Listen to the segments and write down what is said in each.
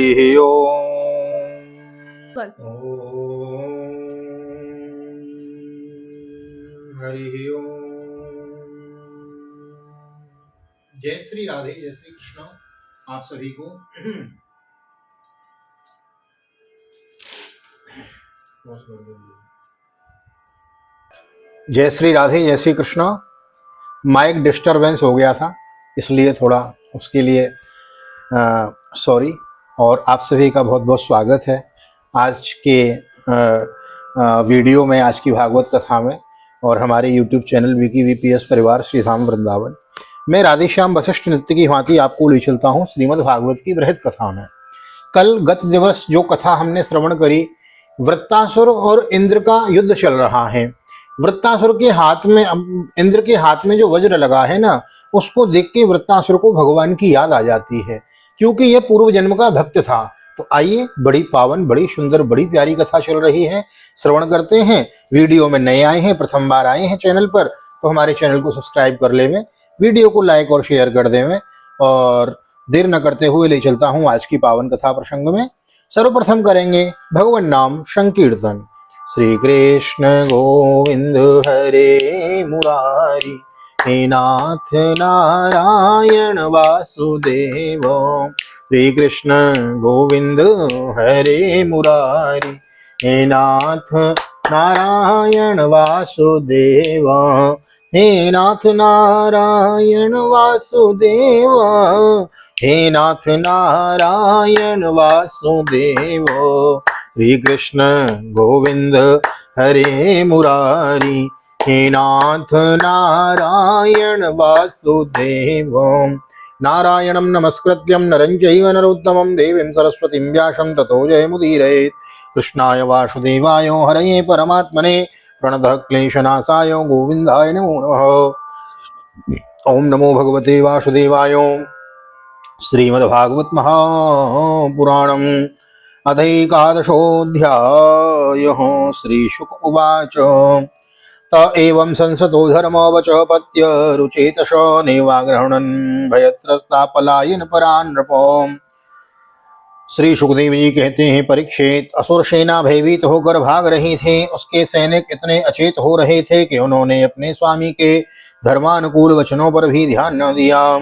हरि ओम। हरि ओम। जय श्री राधे, जय श्री कृष्ण आप सभी को। जय श्री राधे, जय श्री कृष्ण। माइक डिस्टरबेंस हो गया था, इसलिए थोड़ा उसके लिए सॉरी। और आप सभी का बहुत बहुत स्वागत है आज के वीडियो में, आज की भागवत कथा में, और हमारे YouTube चैनल विकी वीपीएस परिवार श्री धाम वृंदावन। मैं राधेश्याम वशिष्ठ नृत्य की भांति आपको ले चलता हूँ श्रीमद् भागवत की बृहद कथा में। कल गत दिवस जो कथा हमने श्रवण करी, वृत्तासुर और इंद्र का युद्ध चल रहा है। वृत्तासुर के हाथ में, इंद्र के हाथ में जो वज्र लगा है ना, उसको देख के वृत्तासुर को भगवान की याद आ जाती है, क्योंकि यह पूर्व जन्म का भक्त था। तो आइए, बड़ी पावन, बड़ी सुंदर, बड़ी प्यारी कथा चल रही है, श्रवण करते हैं। वीडियो में नए आए हैं, प्रथम बार आए हैं चैनल पर, तो हमारे चैनल को सब्सक्राइब कर लेवें, वीडियो को लाइक और शेयर कर देवें। और देर न करते हुए ले चलता हूं आज की पावन कथा प्रसंग में। सर्वप्रथम करेंगे भगवान नाम संकीर्तन। श्री कृष्ण गोविंद हरे मुरारी, हे नाथ नारायण वासुदेव। श्री कृष्ण गोविंद हरे मुरारी, हे नाथ नारायण वासुदेव। हे नाथ नारायण वासुदेव, हे नाथ नारायण वासुदेव। श्री कृष्ण गोविंद हरे मुरारी, हे नाथ नारायण वासुदेव। नारायणं नमस्कृत्यं नरं चैव नरोत्तमं देवीं सरस्वतीं व्यासं ततो जयमुदीरयेत्। कृष्णाय वासुदेवाय हरये परमात्मने प्रणतः क्लेशनाशाय गोविन्दाय नमो नमः। ओम नमो भगवते वासुदेवाय। श्रीमद्भागवत महापुराणम् अथैकादशोऽध्यायः। श्रीशुक उवाच त एवं संसतो धर्मवच पत्य रुचेतश नैवाग्रहणन् भयत्रस्ता पलायन परान् नृपम्। श्री सुखदेव जी कहते हैं, परीक्षित, असुर सेना भयभीत होकर भाग रही थी। उसके सैनिक इतने अचेत हो रहे थे कि उन्होंने अपने स्वामी के धर्मानुकूल वचनों पर भी ध्यान न दिया।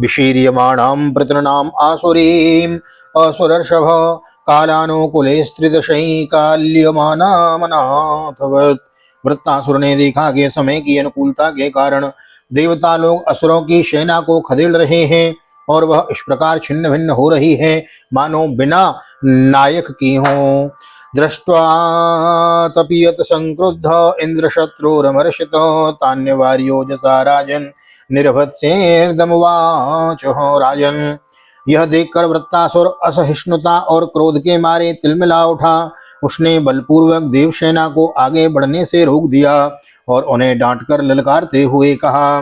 विशीर्यमाणां प्रतृणाम आसुरीं असुरर्षभ कालानुकूले स्त्रिदशैकाल्यमानामनाथवत्। वृत्तासुर ने देखा कि समय की अनुकूलता के कारण देवता लोग असुरों की सेना को खदेड़ रहे हैं, और वह इस प्रकार छिन्न भिन्न हो रही है मानो बिना नायक की हो। दृष्ट्वा तपीयत संक्रुद्ध इंद्र शत्रुरमर्षित तान्यवार्योजसा राजन निर्भत्सेर्दमुवाच। राजन, यह देखकर वृत्तासुर असहिष्णुता और क्रोध के मारे तिलमिला उठा। उसने बलपूर्वक देवसेना को आगे बढ़ने से रोक दिया और उन्हें डांटकर ललकारते हुए कहा,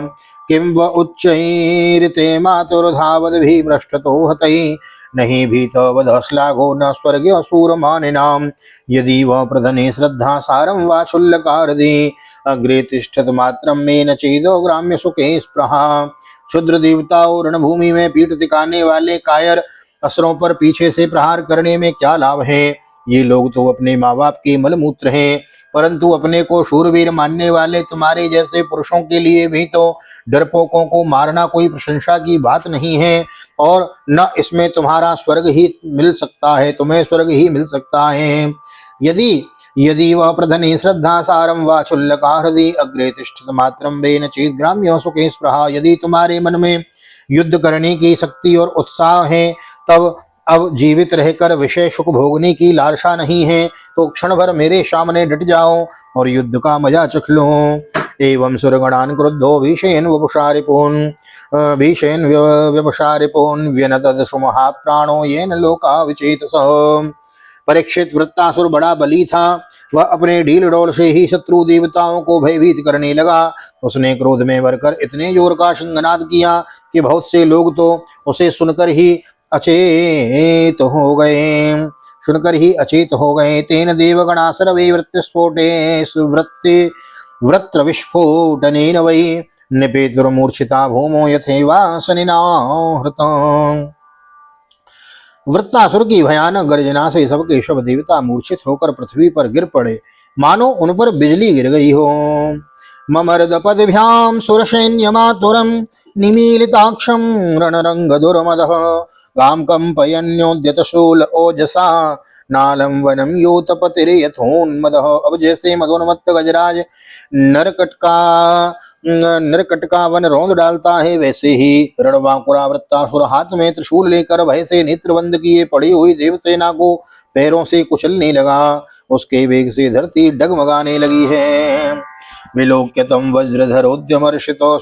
किं व उच्चैरिते मातुर्धावद्भिः पृष्ठतो हतैः नहीं भीतवद श्लाघो न स्वर्गीय सूरमानिनाम्। यदि वह प्रधने श्रद्धा सारं वा शुल्लकारदि अग्रे तिष्ठत मात्रं मे न चेदो ग्राम्य सुखे स्पृहा। क्षुद्र देवताओं, रणभूमि में पीठ दिखाने वाले कायर असुरों पर पीछे से प्रहार करने में क्या लाभ है। ये लोग तो अपने माँ बाप के मलमूत्र हैं, परंतु अपने को शूरवीर मानने वाले तुम्हारे जैसे पुरुषों के लिए भी तो डरपोकों को मारना कोई प्रशंसा की बात नहीं है, और न इसमें तुम्हारा स्वर्ग ही मिल सकता है, तुम्हें स्वर्ग ही मिल सकता है। यदि यदि वह प्रधने श्रद्धा सारम वा क्षुल्लकाहृदि अग्रे तिष्ठत मात्रम वेन चेत ग्राम्यो सुखे स्पृहा। यदि तुम्हारे मन में युद्ध करने की शक्ति और उत्साह है, तब अब जीवित रहकर विषय सुख भोगने की लालसा नहीं है, तो क्षण भर मेरे सामने डट जाओ और युद्ध का मजा चख लो। एवं सुरगणान क्रुद्धो भीषेन व्यपशा रिपून् व्यनतद सुमहाप्राणो येन लोका विचेतसः। परीक्षित, वृत्तासुर बड़ा बली था। वह अपने ढील डोल से ही शत्रु देवताओं को भयभीत करने लगा। उसने क्रोध में भरकर इतने जोर का सिंहनाद किया कि बहुत से लोग तो उसे सुनकर ही अचेत हो गए। तेन देवगणा सर्वे वृत्तिस्फोटे वृत्र विस्फोटनेन वै निपेतुर्मूर्छिता भूमो यथैवासनिनाहृतम्। वृत्तासुर की भयानक गर्जना से सबके शव देवता मूर्छित होकर पृथ्वी पर गिर पड़े, मानो उन पर बिजली गिर गई हो। ममर्दपदभ्याम सुरसैन्यमातुरं निमीलिताक्षं रणरंग दुर्मदः गां कंपयन्योद्यत शूल ओजसा नालम वनम योतपतिर्यथोन्मदः। अब जैसे मदोन्मत्त गजराज नरकट का वन रौंद डालता है, वैसे ही रणबांकुरा वृत्तासुर हाथ में त्रिशूल लेकर भय से नेत्रबंद किए पड़ी हुई देवसेना को पैरों से कुचलने लगा। उसके वेग से धरती डगमगाने लगी है। विलोक्य तम वज्रधरोद्यमर्षितो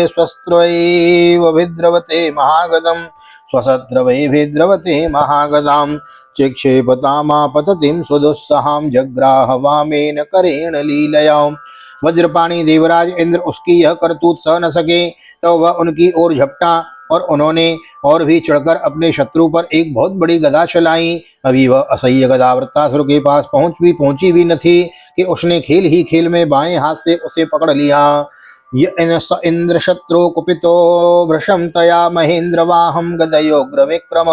स्वस्त्रैव भिद्रवते महागदम स्वसद्रवैभिद्रवते महागदाम चिक्षेपतामापततिं सुदुस्सहां जग्राह वामेन करेण लीलयाम्। वज्रपाणी देवराज इंद्र उसकी यह करतूत सह न सके, तो वह उनकी ओर झपटा और उन्होंने और भी चढ़कर अपने शत्रु पर एक बहुत बड़ी गदा चलाई। अभी वह असह्य गदा वृत्तासुर के पास पहुंची भी न थी कि उसने खेल ही खेल में बाएं हाथ से उसे पकड़ लिया। इंद्र शत्रु कुपितो भृशं तया महेंद्र वाहम गदयोग्र विक्रम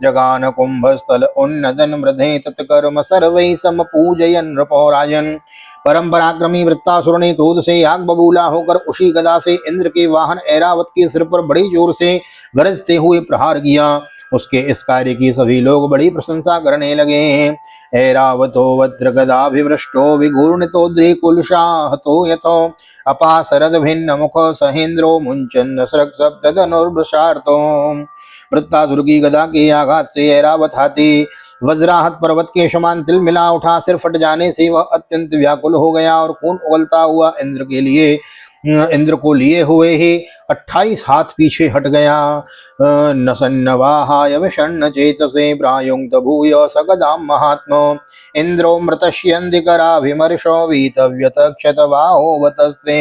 जगान कुंभस्थल उन्नदन मृधे तत्कर्म सर्वै सम पूजयन नृपौराजन। परम पराक्रमी वृत्तासुर ने क्रोध से आग बबूला होकर उसी गदा से इंद्र के वाहन ऐरावत के सिर पर बड़ी जोर से गरजते हुए प्रहार किया। उसके इस कार्य की सभी लोग बड़ी प्रशंसा करने लगे। ऐरावतो वज्र गदाभिवृष्टो विगूर्णितो द्रिकुलशाहतो यथो अपासरद भिन्न मुख सहेन्द्रो मुंचन स्रग सप्तधनुर्वृषार्तो। वृत्तासुर की गदा के आघात से ऐरावत हाथी वज्राहत पर्वत के समान तिल मिला उठा। सिर फट जाने से वह अत्यंत व्याकुल हो गया और खून उगलता हुआ इंद्र को लिए हुए ही 28 हाथ पीछे हट गया। नसन्नवाहाय विषण्ण चेतसे प्रायुक्त भूय सगदाम महात्मो इंद्रो मृतस्यन्दिकराभिमर्शो वीतव्यत क्षतवाहो वतस्ते।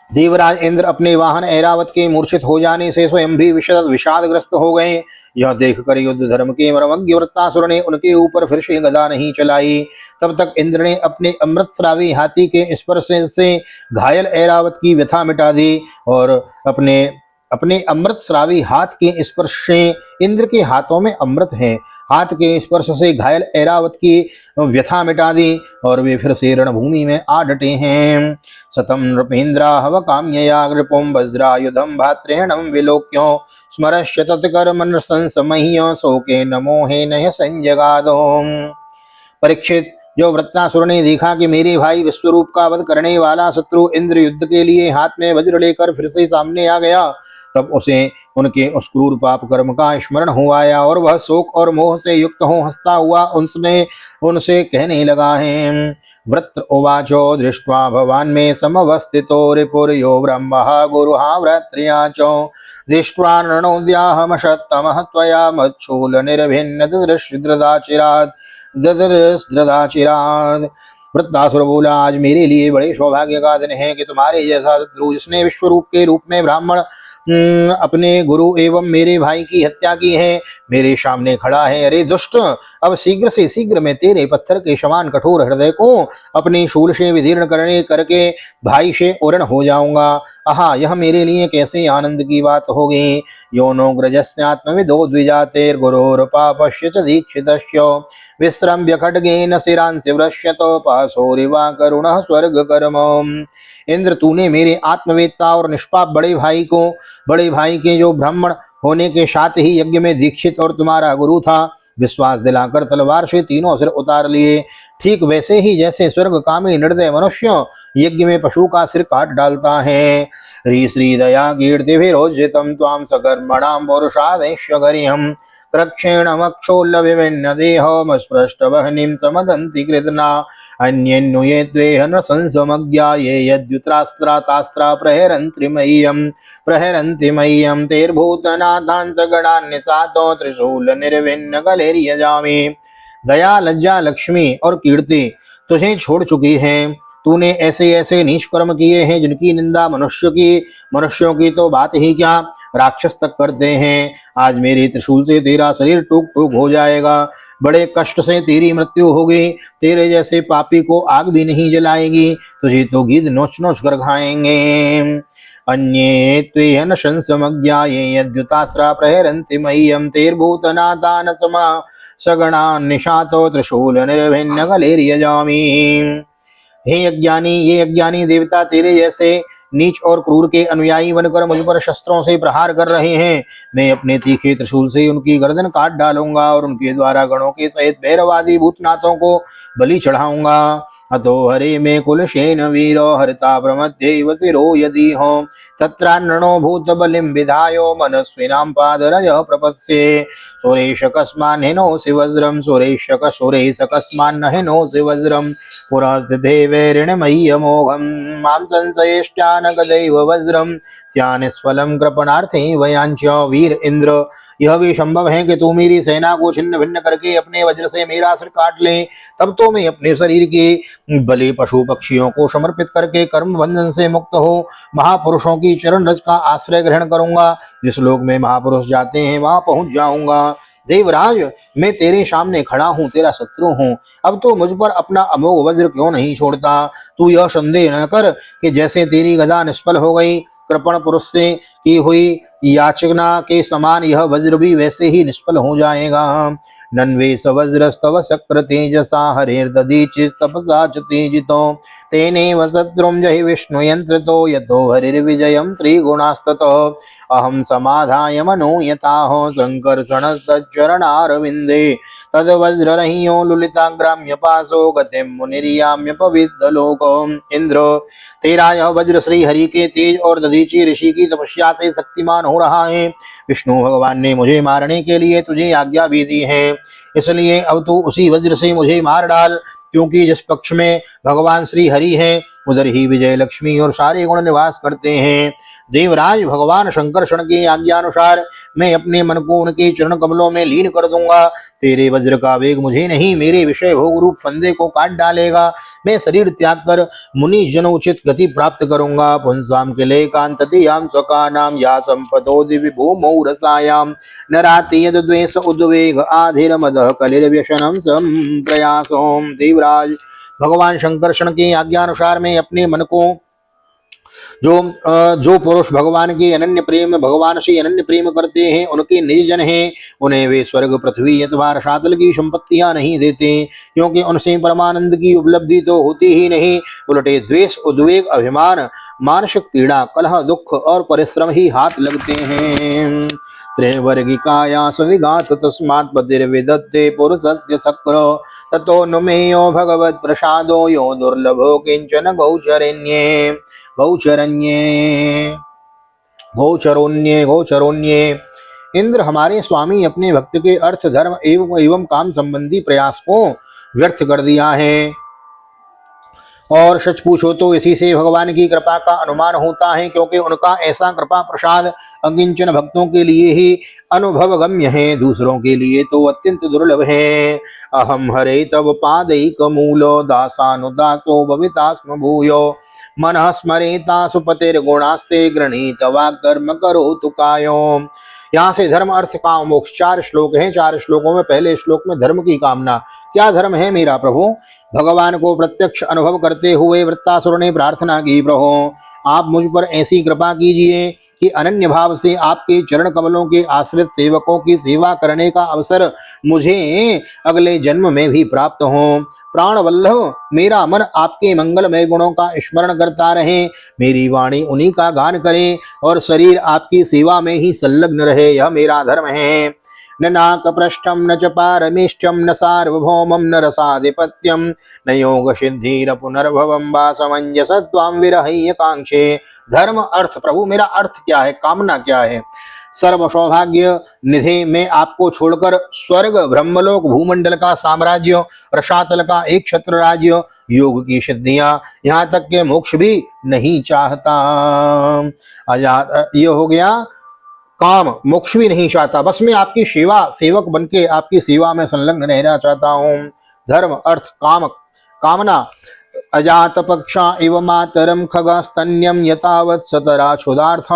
देवराज इंद्र अपने वाहन ऐरावत के मूर्छित हो जाने से स्वयं भी विषादग्रस्त हो गए। यह देखकर युद्ध धर्म के मर्मज्ञ वृत्तासुर ने उनके ऊपर फिर से गदा नहीं चलाई। तब तक इंद्र ने अपने अमृतस्रावी हाथी के स्पर्श से घायल ऐरावत की व्यथा मिटा दी और अपने अमृत श्रावी हाथ के स्पर्श से, इंद्र के हाथों में अमृत है, हाथ के स्पर्श से घायल ऐरावत की व्यथा मिटा दी और वे फिर से रणभूमि में आ डटे हैं। सतम नृपेन्द्रा हव काम्यया नृपुम वज्रायुधम भात्रेणम विलोक्यो स्मरश्य तत्कर्म नृशंसमह्य शोके नमोहे नह संजगादो। परीक्षित, जो वृत्तासुर ने देखा कि मेरे भाई विश्वरूप का वध करने वाला शत्रु इंद्र युद्ध के लिए हाथ में वज्र लेकर फिर से सामने आ गया, तब उसे उनके उस क्रूर पाप कर्म का स्मरण हो आया और वह शोक और मोह से युक्त हो हंसता हुआ उनसे कहने लगा है। वृत्र उवाचो दृष्ट्वा भवान में समवस्थितो रिपुर्यो ब्रह्मः गुरुहा वृत्रियाचो दृष्ट्वा रणोद्याहमशत्तमः त्वया मच्छूल निर्भिन्न ददृश्द्रदाचिराद। वृत्तासुर बोला, आज मेरे लिए बड़े सौभाग्य का दिन है कि तुम्हारे जैसा शत्रु, जिसने विश्वरूप के रूप में ब्राह्मण अपने गुरु एवं मेरे भाई की हत्या की है, मेरे सामने खड़ा है। अरे दुष्ट, अब शीघ्र से शीघ्र मैं तेरे पत्थर के समान कठोर हृदय को अपने शूल से विदीर्ण करके भाई से उरण हो जाऊंगा। आहा, यह मेरे लिए कैसे आनंद की बात होगी। योनो ग्रजस्यात्मविदो द्विजातेर्गुरोरपापस्य च दीक्षितस्य विश्रम्य खड्गेन शिरांसि वृष्यतो पाशोरिवा करुणः स्वर्गकर्म। इंद्र, तूने मेरे आत्मवेत्ता और निष्पाप बड़े भाई के जो ब्राह्मण होने के साथ ही यज्ञ में दीक्षित और तुम्हारा गुरु था, विश्वास दिलाकर तलवार से तीनों सिर उतार लिए। ठीक वैसे ही जैसे स्वर्गकामी निर्दय मनुष्य यज्ञ में पशु का सिर काट डालता है। ह्री श्री दया कीर्तिभिरोज्जितं त्वां सकर्मणां पौरुषादेश्य गरिहं क्रक्षेणमक्षोल्ल विभिन्न देहोमस्पृष्टवह्निं समदन्ति कृतना अन्यन्नुये द्वेह नृशंसमज्ञा ये यद्युत्रास्त्रातास्त्रा प्रहरन्ति मह्यं तेर्भूतनाथान् सगणान्निसातो त्रिशूल निर्भिन्न गलेर्यजामि। दया, लज्जा, लक्ष्मी और कीर्ति तुझे छोड़ चुकी हैं। तूने ऐसे ऐसे नीच कर्म किए हैं जिनकी निंदा मनुष्यों की तो बात ही क्या, राक्षस तक करते हैं। आज मेरे त्रिशूल से तेरा शरीर टूक टूक हो जाएगा, बड़े कष्ट से तेरी मृत्यु होगी। तेरे जैसे पापी को आग भी नहीं जलाएगी, तुझे तो गीध नोच नोच कर खाएंगे। अन्ये त्वेह न शंसमज्ञाये यद्युतास्त्रा प्रहरन्ति मह्यं तेर्भूतनाथान् समा सगणान् निशातो त्रिशूल निर्भिन्न कलेर्यजामि। हे अज्ञानी, ये अज्ञानी देवता तेरे जैसे नीच और क्रूर के अनुयायी बनकर मुझ पर शस्त्रों से प्रहार कर रहे हैं। मैं अपने तीखे त्रिशूल से उनकी गर्दन काट डालूंगा और उनके द्वारा गणों के सहित भैरवादी भूतनाथों को बलि चढ़ाऊंगा। अतो हरे में कुलशेन वीरो हरता प्रमध्यैव शिरो यदि हो तत्रान्नो भूत बलिं विधायो मनस्विनां पादरजः प्रपत्स्ये। सुरेश कस्मान् हिनोऽसि वज्रं सुरेश कस्मान्न हिनोऽसि वज्रं पुरस्थिते वैरिणमय्यमोघं मां संशयेष्टानगदैव वज्रं स्यानिस्फलं कृपणार्थे वयांच। वीर इंद्र, यह भी संभव है कि तू मेरी सेना को छिन्न भिन्न करके अपने वज्र से मेरा सिर काट ले, तब तो मैं अपने शरीर के बलि पशु पक्षियों को समर्पित करके कर्म बंधन से मुक्त हो महापुरुषों की चरण रज का आश्रय ग्रहण करूंगा। जिस लोक में महापुरुष जाते हैं वहां पहुंच जाऊंगा। देवराज, मैं तेरे सामने खड़ा हूँ, तेरा शत्रु हूँ, अब तो मुझ पर अपना अमोघ वज्र क्यों नहीं छोड़ता? तू यह संदेह न कर कि जैसे तेरी गदा निष्फल हो गई कृपण पुरुष से की हुई याचना के समान यह वज्र भी वैसे ही निष्फल हो जाएगा। नन्वेश वज्रस्तव शक्र तेजसा हरिर्दधीचिस्तपसा च तेजितो तेनेव शत्रुं जहि विष्णु यंत्रितो यतो हरिर्विजयं त्रिगुणास्ततो अहं समाधाय मनो यताहो संकर्षणस्तच्चरणारविन्दे तद्वज्ररहियो लुलिताग्राम्य पाशो गतिं मुनिर्याम्य पवित्रलोको। इंद्र, तेरा यह वज्र श्री हरि के तेज और दधीची ऋषि की तपस्या से शक्तिमान हो रहा है। विष्णु भगवान ने मुझे मारने के लिए तुझे आज्ञा भी दी है, इसलिए अब तू उसी वज्र से मुझे मार डाल, क्योंकि जिस पक्ष में भगवान श्री हरि हैं उधर ही विजय लक्ष्मी और सारे गुण निवास करते हैं। देवराज, भगवान शंकरषण की आज्ञानुसार मैं अपने मन को उनके चरण कमलों में लीन कर दूंगा। तेरे वज्र का वेग मुझे नहीं, मेरे विषय भोग रूप फंदे को काट डालेगा। मैं शरीर त्याग कर मुनि जन उचित गति प्राप्त करूंगा। पुंसाम किले कांततियाम स्वकानाम या संपदो दिव्य भूमौ रसायाम नराति यद द्वेष उद्वेग आधिर मदः कलिर्व्यसनम सम प्रयासोम। देवराज, भगवान शंकरषण के आज्ञानुसार मैं अपने मन को जो पुरुष भगवान के अनन्य प्रेम भगवान से अनन्य प्रेम करते हैं उनके निज जन हैं, उन्हें वे स्वर्ग पृथ्वी अथवा रसातल की संपत्तियां नहीं देते, क्योंकि उनसे परमानंद की उपलब्धि तो होती ही नहीं, उल्टे द्वेष उद्वेग अभिमान मानसिक पीड़ा कलह दुख और परिश्रम ही हाथ लगते हैं। त्रैवर्गिकायास विघात तस्मात् पतिर्विदत्ते पुरुषस्य शक्रो ततो नुमेयो भगवत प्रसादो यो दुर्लभो किंचन गौचरण्ये गौचरण्ये गौचरोन्ये गौचरोन्ये। इंद्र, हमारे स्वामी अपने भक्त के अर्थ धर्म एवं काम संबंधी प्रयास को व्यर्थ कर दिया है, और सच पूछो तो इसी से भगवान की कृपा का अनुमान होता है, क्योंकि उनका ऐसा कृपा प्रसाद अकिंचन भक्तों के लिए ही अनुभवगम्य है, दूसरों के लिए तो अत्यंत दुर्लभ है। अहम हरे तव पादैक मूलो दासानुदासो भवितास्म भूयो मनः स्मरेता सुपतिर्गुणास्ते गृणीत वाक्कर्म करो तुकायो। यहाँ से धर्म अर्थ काम मोक्ष 4 श्लोक हैं। 4 श्लोकों में पहले श्लोक में धर्म की कामना। क्या धर्म है मेरा प्रभु? भगवान को प्रत्यक्ष अनुभव करते हुए वृत्तासुर ने प्रार्थना की, प्रभु आप मुझ पर ऐसी कृपा कीजिए कि अनन्य भाव से आपके चरण कमलों के आश्रित सेवकों की सेवा करने का अवसर मुझे अगले जन्म में भी प्राप्त हो। प्राण वल्लभ, मेरा मन आपके मंगलमय गुणों का स्मरण करता रहे, मेरी वाणी उन्हीं का गान करे और शरीर आपकी सेवा में ही संलग्न रहे, यह मेरा धर्म है। न नाक पृष्ठम न च पारमेष्टम न सार्वभौमम न रसाधिपत्यम न योग सिद्धिर पुनर्भवम वा समंजसत्वाम विरहय्य कांक्षे। धर्म अर्थ, प्रभु मेरा अर्थ क्या है, कामना क्या है? सर्व सौभाग्य निधि में आपको छोड़कर स्वर्ग ब्रह्मलोक भूमंडल का साम्राज्य रसातल का एक छत्र राज्य योग की सिद्धियां यहाँ तक के मोक्ष भी नहीं चाहता। ये हो गया काम, मोक्ष भी नहीं चाहता, बस मैं आपकी सेवा सेवक बनके आपकी सेवा में संलग्न रहना चाहता हूँ। धर्म अर्थ काम कामना। अजात पक्षा इव मातरम खगस्तन्यम यतावत् सतरा क्षुदार्थ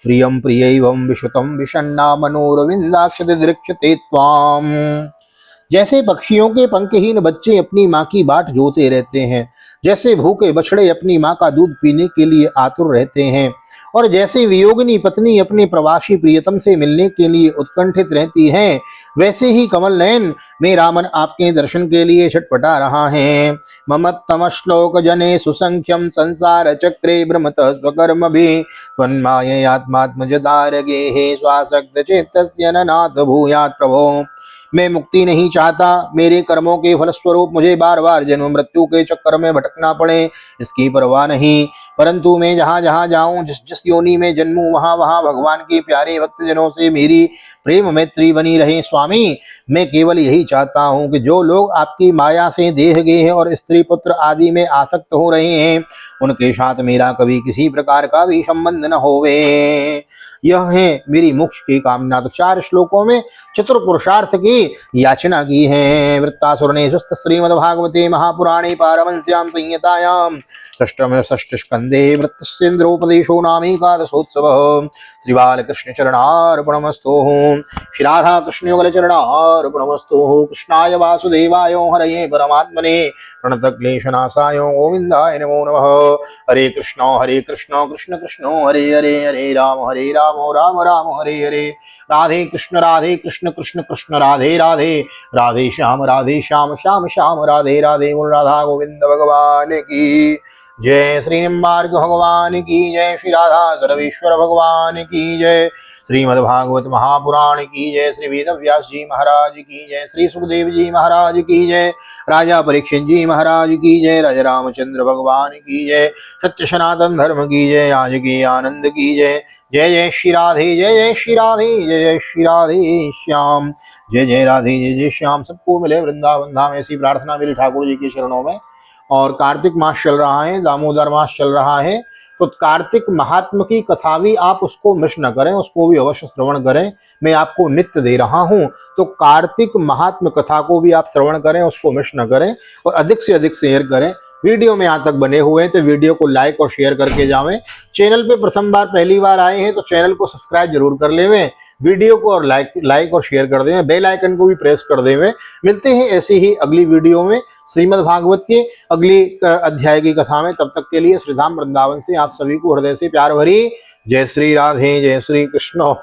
प्रियम प्रियैवं विशुतम विषन्ना मनोरविंदाक्षते दृक्षते त्वाम। जैसे पक्षियों के पंखहीन बच्चे अपनी माँ की बाट जोते रहते हैं, जैसे भूखे बछड़े अपनी माँ का दूध पीने के लिए आतुर रहते हैं, और जैसे वियोगिनी पत्नी अपने प्रवासी प्रियतम से मिलने के लिए उत्कंठित रहती है, वैसे ही कमल नयन मेरा मन आपके दर्शन के लिए छटपटा रहा है। ममत्तम श्लोक जने सुसंख्यम संसार चक्रे भ्रमत स्वकर्म भी त्वन्माययात्मात्मजदारगे हे स्वासक्त चेतस्य ननाथ भूयात् प्रभो। मैं मुक्ति नहीं चाहता, मेरे कर्मों के फलस्वरूप मुझे बार बार जन्म मृत्यु के चक्कर में भटकना पड़े, इसकी परवाह नहीं। परंतु मैं जहाँ जहाँ जाऊं, जिस जिस योनि में जन्मूं, वहाँ वहाँ भगवान के प्यारे भक्तजनों से मेरी प्रेम मैत्री बनी रहे। स्वामी, मैं केवल यही चाहता हूँ कि जो लोग आपकी माया से देह गेह और स्त्री पुत्र आदि में आसक्त हो रहे हैं, उनके साथ मेरा कभी किसी प्रकार का भी संबंध न होवे। यह है मेरी मोक्ष की कामना। तो 4 श्लोकों में चतुर पुरुषार्थ की याचना की है। वृत्तासुर ने सुस्त श्रीमद्भागवते महापुराणे पारमहंस्यां संहितायां षष्ठ स्कंदे वृत्तस्येन्द्रोपदेशो नामैकादशोत्सवः। श्री बालकृष्ण चरणार्पणमस्तु। श्री राधा कृष्ण युगल चरणार्पणमस्तु। कृष्णाय वासुदेवाय हरये परमात्मने प्रणतक्लेशनाशाय गोविन्दाय नमो नमः। हरे कृष्ण कृष्ण कृष्ण हरे हरे, हरे राम राम राम हरे हरे। राधे कृष्ण कृष्ण कृष्ण राधे राधे, राधे श्याम श्याम श्याम राधे राधे। बोल राधा गोविंद भगवान की जय। श्री निम्बार्क भगवान की जय। श्री राधा सर्वेश्वर भगवान की जय। श्रीमद्भागवत महापुराण की जय। श्री वेदव्यास जी महाराज की जय। श्री सुखदेव जी महाराज की जय। राजा परीक्षित जी महाराज की जय। राजा रामचंद्र भगवान की जय। सत्य सनातन धर्म की जय। आज के आनंद की जय। जय जय श्री राधे, जय जय श्री राधे, जय जय श्री राधे श्याम, जय जय राधे, जय जय श्याम। सबको मिले वृंदावन धाम, ऐसी प्रार्थना मेरी ठाकुर जी के चरणों में। और कार्तिक मास चल रहा है, दामोदर मास चल रहा है, तो कार्तिक महात्म की कथा भी आप उसको मिस न करें, उसको भी अवश्य श्रवण करें। मैं आपको नित्य दे रहा हूं, तो कार्तिक महात्म कथा को भी आप श्रवण करें, उसको मिस न करें और अधिक से अधिक शेयर करें। वीडियो में यहाँ तक बने हुए हैं तो वीडियो को लाइक और शेयर करके जावें। चैनल पे प्रथम बार पहली बार आए हैं तो चैनल को सब्सक्राइब जरूर कर लेवें, वीडियो को और लाइक और शेयर कर देवें, बेल आइकन को भी प्रेस कर देवें। मिलते हैं ऐसी ही अगली वीडियो में श्रीमद् भागवत के अगली अध्याय की कथा में। तब तक के लिए श्रीधाम वृंदावन से आप सभी को हृदय से प्यार भरी जय श्री राधे, जय श्री कृष्ण।